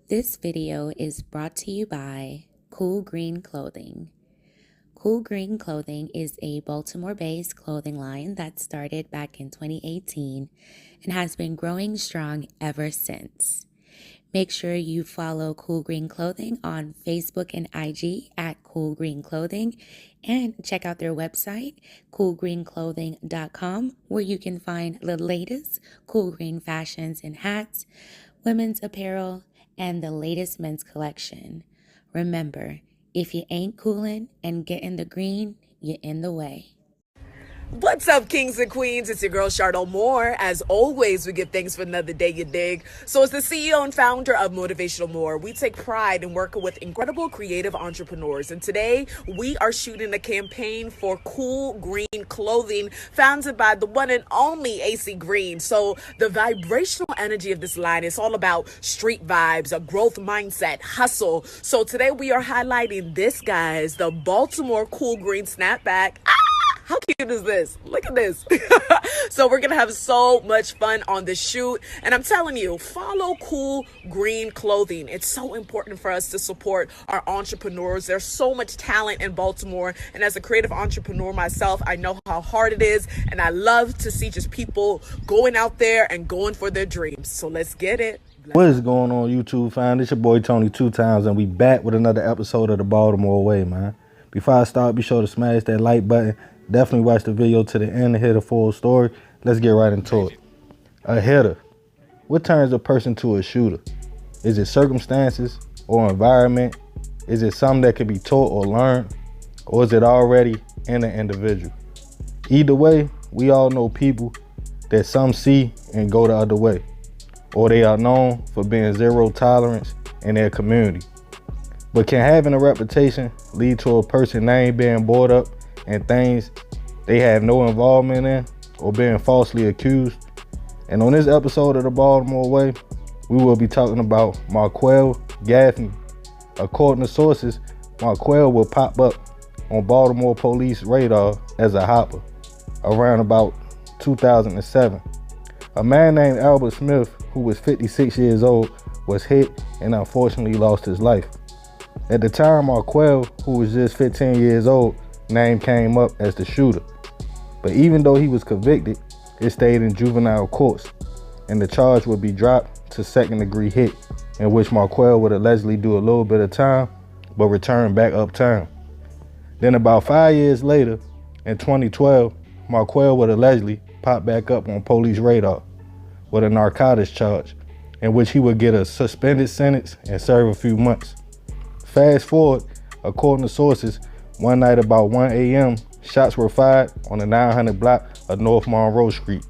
This video is brought to you by Cool Green Clothing. Cool Green Clothing is a Baltimore-based clothing line that started back in 2018 and has been growing strong ever since. Make sure you follow Cool Green Clothing on Facebook and IG at Cool Green Clothing, and check out their website, coolgreenclothing.com, where you can find the latest cool green fashions and hats, women's apparel, and the latest men's collection. Remember, if you ain't coolin' and getting the green, you're in the way. What's up, kings and queens? It's your girl, Charlotte Moore. As always, we give thanks for another day, you dig? So as the CEO and founder of Motivational More, we take pride in working with incredible creative entrepreneurs. And today, we are shooting a campaign for Cool Green Clothing, founded by the one and only AC Green. So the vibrational energy of this line is all about street vibes, a growth mindset, hustle. So today, we are highlighting this, guys, the Baltimore Cool Green Snapback. How cute is this? Look at this. So we're going to have so much fun on the shoot. And I'm telling you, follow Cool Green Clothing. It's so important for us to support our entrepreneurs. There's so much talent in Baltimore. And as a creative entrepreneur myself, I know how hard it is. And I love to see just people going out there and going for their dreams. So let's get it. What is going on, YouTube fam? It's your boy Tony 2Times, and we back with another episode of the Baltimore Way, man. Before I start, be sure to smash that like button. Definitely watch the video to the end to hear the full story. Let's get right into it. A hitter. What turns a person to a shooter? Is it circumstances or environment? Is it something that can be taught or learned? Or is it already in the individual? Either way, we all know people that some see and go the other way. Or they are known for being zero tolerance in their community. But can having a reputation lead to a person name being brought up and things they have no involvement in or being falsely accused? And on this episode of the Baltimore Way, we will be talking about Marquel Gaffney. According to sources, Marquel will pop up on Baltimore police radar as a hopper around about 2007. A man named Albert Smith, who was 56 years old, was hit and unfortunately lost his life. At the time, Marquel, who was just 15 years old, name came up as the shooter. But even though he was convicted, it stayed in juvenile courts, and the charge would be dropped to second-degree hit, in which Marquel would allegedly do a little bit of time, but return back uptown. Then about 5 years later, in 2012, Marquel would allegedly pop back up on police radar with a narcotics charge, in which he would get a suspended sentence and serve a few months. Fast forward, according to sources, one night about 1 a.m., shots were fired on the 900 block of North Monroe Street.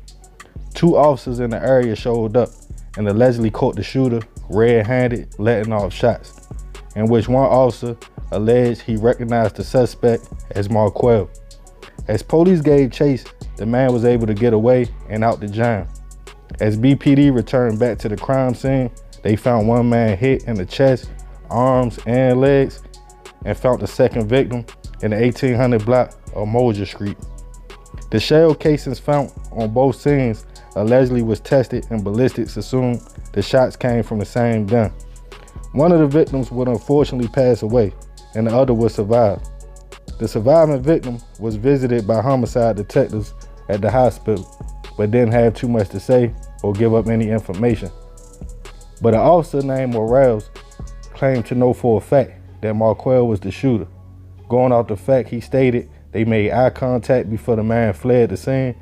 Two officers in the area showed up and allegedly caught the shooter red-handed letting off shots, in which one officer alleged he recognized the suspect as Marquel. As police gave chase, the man was able to get away and out the jam. As BPD returned back to the crime scene, they found one man hit in the chest, arms, and legs, and found the second victim in the 1800 block of Moser Street. The shell casings found on both scenes allegedly was tested, and ballistics assumed the shots came from the same gun. One of the victims would unfortunately pass away, and the other would survive. The surviving victim was visited by homicide detectives at the hospital, but didn't have too much to say or give up any information. But an officer named Morales claimed to know for a fact that Marquel was the shooter. Going off the fact he stated they made eye contact before the man fled the scene,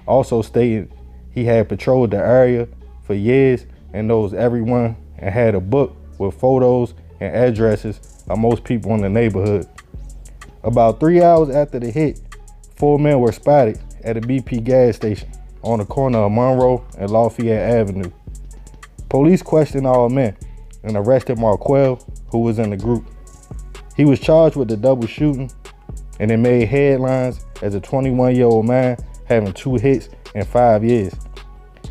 also stated he had patrolled the area for years and knows everyone and had a book with photos and addresses of most people in the neighborhood. About 3 hours after the hit, 4 men were spotted at a BP gas station on the corner of Monroe and Lafayette Avenue. Police questioned all men and arrested Marquel, who was in the group. He was charged with the double shooting, and it made headlines as a 21-year-old man having 2 hits in 5 years.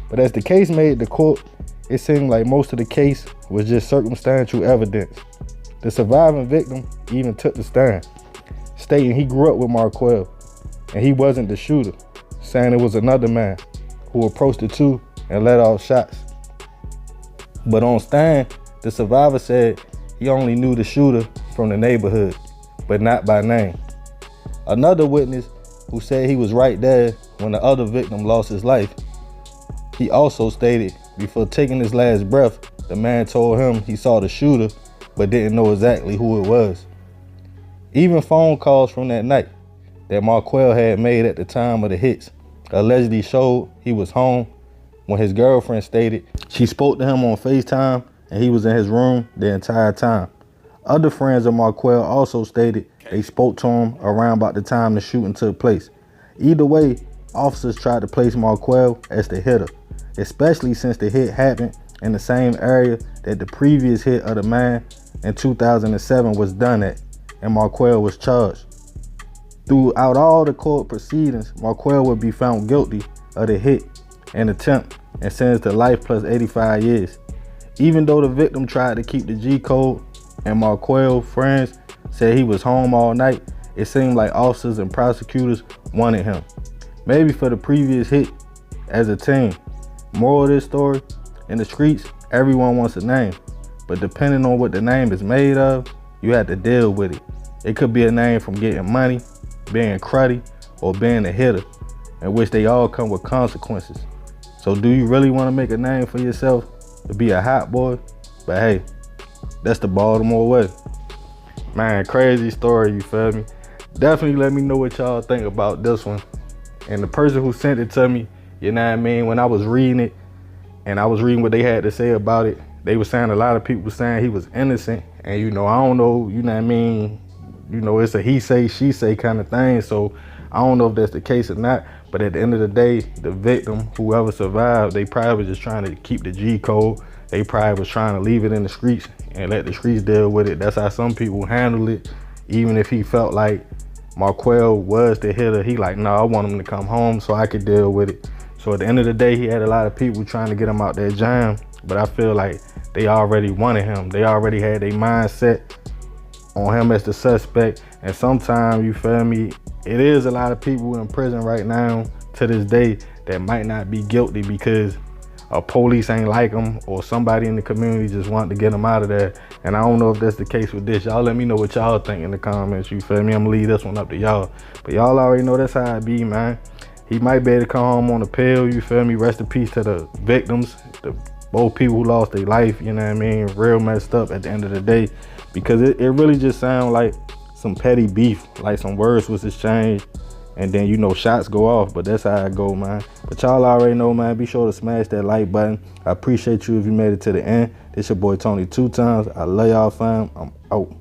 But as the case made the court, it seemed like most of the case was just circumstantial evidence. The surviving victim even took the stand, stating he grew up with Marquel and he wasn't the shooter, saying it was another man who approached the two and let off shots. But on stand, The survivor said he only knew the shooter from the neighborhood, but not by name. Another witness who said he was right there when the other victim lost his life, he also stated before taking his last breath, the man told him he saw the shooter but didn't know exactly who it was. Even phone calls from that night that Marquel had made at the time of the hits allegedly showed he was home when his girlfriend stated she spoke to him on FaceTime and he was in his room the entire time. Other friends of Marquel also stated they spoke to him around about the time the shooting took place. Either way, officers tried to place Marquel as the hitter, especially since the hit happened in the same area that the previous hit of the man in 2007 was done at, and Marquel was charged. Throughout all the court proceedings, Marquel would be found guilty of the hit and attempt and sentenced to life plus 85 years. Even though the victim tried to keep the G code and Marquel's friends said he was home all night, it seemed like officers and prosecutors wanted him. Maybe for the previous hit as a team. Moral of this story, in the streets, everyone wants a name, but depending on what the name is made of, you have to deal with it. It could be a name from getting money, being cruddy, or being a hitter, in which they all come with consequences. So do you really want to make a name for yourself to be a hot boy? But hey, that's the Baltimore way. Man, crazy story, you feel me? Definitely let me know what y'all think about this one. And the person who sent it to me, you know what I mean, when I was reading it, and I was reading what they had to say about it, they were saying, a lot of people were saying he was innocent. And you know, I don't know, you know what I mean? You know, it's a he say, she say kind of thing. So I don't know if that's the case or not. But at the end of the day, the victim, whoever survived, they probably was just trying to keep the G code. They probably was trying to leave it in the streets and let the streets deal with it. That's how some people handle it. Even if he felt like Marquel was the hitter, he like, no, I want him to come home so I could deal with it. So at the end of the day, he had a lot of people trying to get him out that jam. But I feel like they already wanted him. They already had their mindset on him as the suspect. And sometimes, you feel me, it is a lot of people in prison right now to this day that might not be guilty because a police ain't like them or somebody in the community just wanted to get them out of there. And I don't know if that's the case with this. Y'all let me know what y'all think in the comments, you feel me? I'm gonna leave this one up to y'all. But y'all already know that's how it be, man. He might be able to come home on a pill, you feel me? Rest in peace to the victims, both people who lost their life, you know what I mean? Real messed up at the end of the day. Because it really just sounds like some petty beef, like some words was exchanged, and then, you know, shots go off. But that's how it go, man. But y'all already know, man. Be sure to smash that like button. I appreciate you if you made it to the end. This your boy Tony 2 times. I love y'all, fam. I'm out.